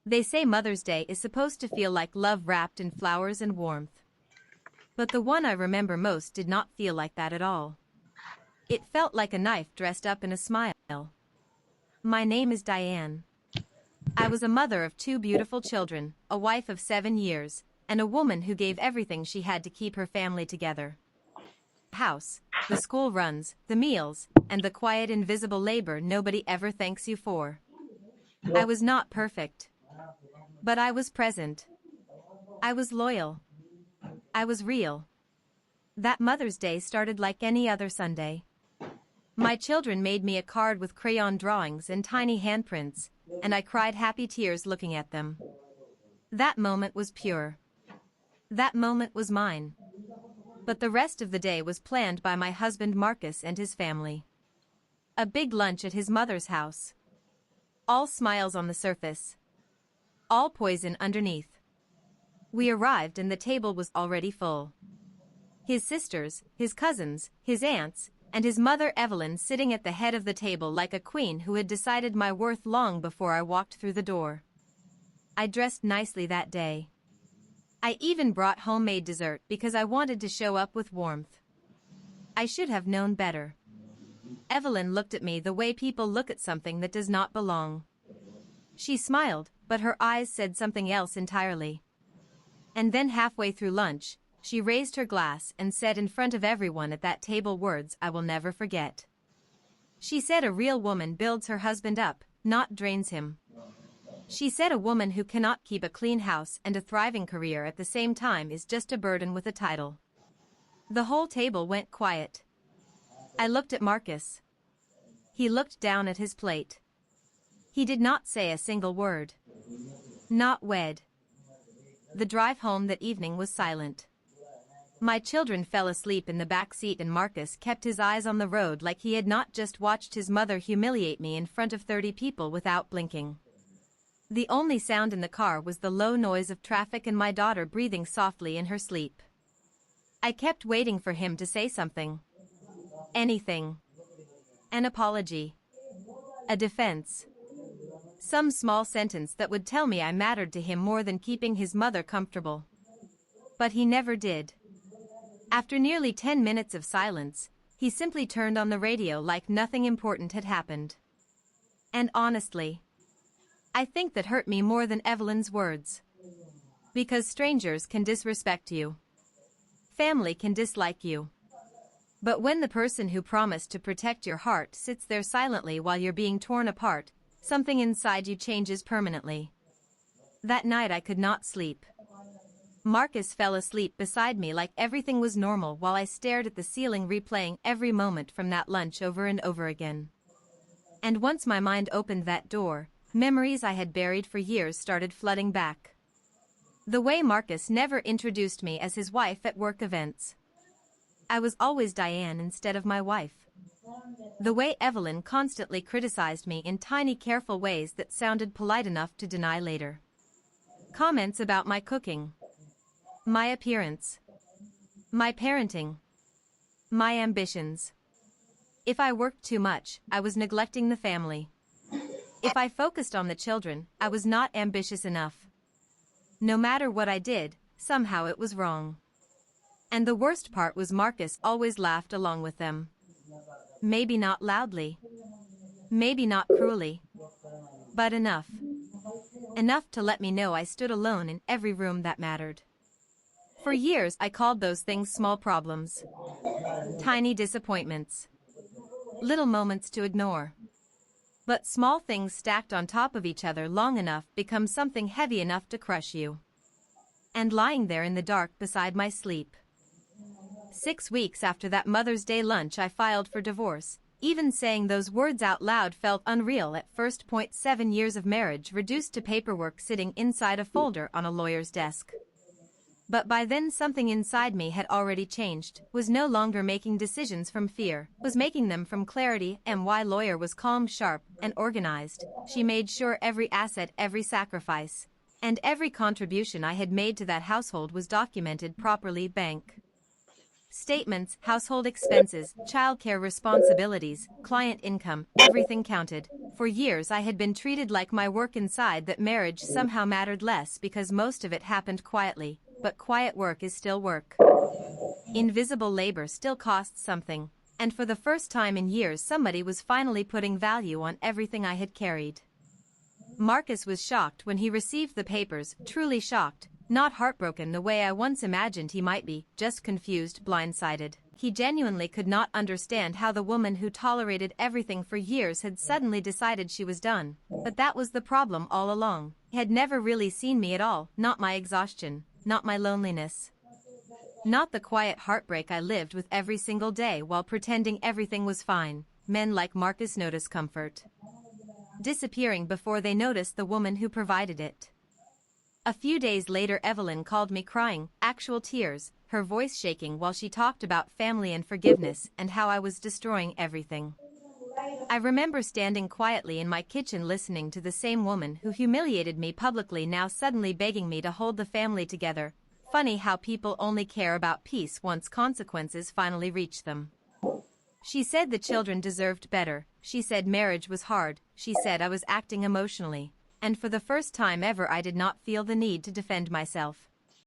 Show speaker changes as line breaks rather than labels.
They say Mother's Day is supposed to feel like love wrapped in flowers and warmth. But the one I remember most did not feel like that at all. It felt like a knife dressed up in a smile. My name is Diane. I was a mother of two beautiful children, a wife of 7 years, and a woman who gave everything she had to keep her family together. House, the school runs, the meals, and the quiet invisible labor nobody ever thanks you for. I was not perfect. But I was present. I was loyal. I was real. That Mother's Day started like any other Sunday. My children made me a card with crayon drawings and tiny handprints, and I cried happy tears looking at them. That moment was pure. That moment was mine. But the rest of the day was planned by my husband Marcus and his family. A big lunch at his mother's house. All smiles on the surface. All poison underneath. We arrived and the table was already full. His sisters, his cousins, his aunts, and his mother Evelyn sitting at the head of the table like a queen who had decided my worth long before I walked through the door. I dressed nicely that day. I even brought homemade dessert because I wanted to show up with warmth. I should have known better. Evelyn looked at me the way people look at something that does not belong. She smiled, but her eyes said something else entirely. And then halfway through lunch, she raised her glass and said in front of everyone at that table words I will never forget. She said a real woman builds her husband up, not drains him. She said a woman who cannot keep a clean house and a thriving career at the same time is just a burden with a title. The whole table went quiet. I looked at Marcus. He looked down at his plate. He did not say a single word. Not wed. The drive home that evening was silent. My children fell asleep in the back seat and Marcus kept his eyes on the road like he had not just watched his mother humiliate me in front of 30 people without blinking. The only sound in the car was the low noise of traffic and my daughter breathing softly in her sleep. I kept waiting for him to say something. Anything. An apology. A defense. Some small sentence that would tell me I mattered to him more than keeping his mother comfortable. But he never did. After nearly 10 minutes of silence, he simply turned on the radio like nothing important had happened. And honestly, I think that hurt me more than Evelyn's words. Because strangers can disrespect you. Family can dislike you. But when the person who promised to protect your heart sits there silently while you're being torn apart, something inside you changes permanently. That night I could not sleep. Marcus fell asleep beside me like everything was normal while I stared at the ceiling replaying every moment from that lunch over and over again. And once my mind opened that door, memories I had buried for years started flooding back. The way Marcus never introduced me as his wife at work events. I was always Diane instead of my wife. The way Evelyn constantly criticized me in tiny careful ways that sounded polite enough to deny later. Comments about my cooking. My appearance. My parenting. My ambitions. If I worked too much, I was neglecting the family. If I focused on the children, I was not ambitious enough. No matter what I did, somehow it was wrong. And the worst part was Marcus always laughed along with them. Maybe not loudly. Maybe not cruelly. But enough. Enough to let me know I stood alone in every room that mattered. For years I called those things small problems. Tiny disappointments. Little moments to ignore. But small things stacked on top of each other long enough become something heavy enough to crush you. And lying there in the dark beside my sleep. 6 weeks after that Mother's Day lunch I filed for divorce. Even saying those words out loud felt unreal at first. 7 years of marriage reduced to paperwork sitting inside a folder on a lawyer's desk. But by then something inside me had already changed, was no longer making decisions from fear, was making them from clarity. My lawyer was calm, sharp, and organized. She made sure every asset, every sacrifice, and every contribution I had made to that household was documented properly. Bank Statements, household expenses, childcare responsibilities, client income, everything counted. For years I had been treated like my work inside that marriage somehow mattered less because most of it happened quietly, but quiet work is still work. Invisible labor still costs something, and for the first time in years somebody was finally putting value on everything I had carried. Marcus was shocked when he received the papers, truly shocked. Not heartbroken the way I once imagined he might be, just confused, blindsided. He genuinely could not understand how the woman who tolerated everything for years had suddenly decided she was done. But that was the problem all along. He had never really seen me at all, not my exhaustion, not my loneliness. Not the quiet heartbreak I lived with every single day while pretending everything was fine. Men like Marcus notice comfort disappearing before they notice the woman who provided it. A few days later Evelyn called me crying, actual tears, her voice shaking while she talked about family and forgiveness and how I was destroying everything. I remember standing quietly in my kitchen listening to the same woman who humiliated me publicly now suddenly begging me to hold the family together. Funny how people only care about peace once consequences finally reach them. She said the children deserved better, she said marriage was hard, she said I was acting emotionally. And for the first time ever I did not feel the need to defend myself.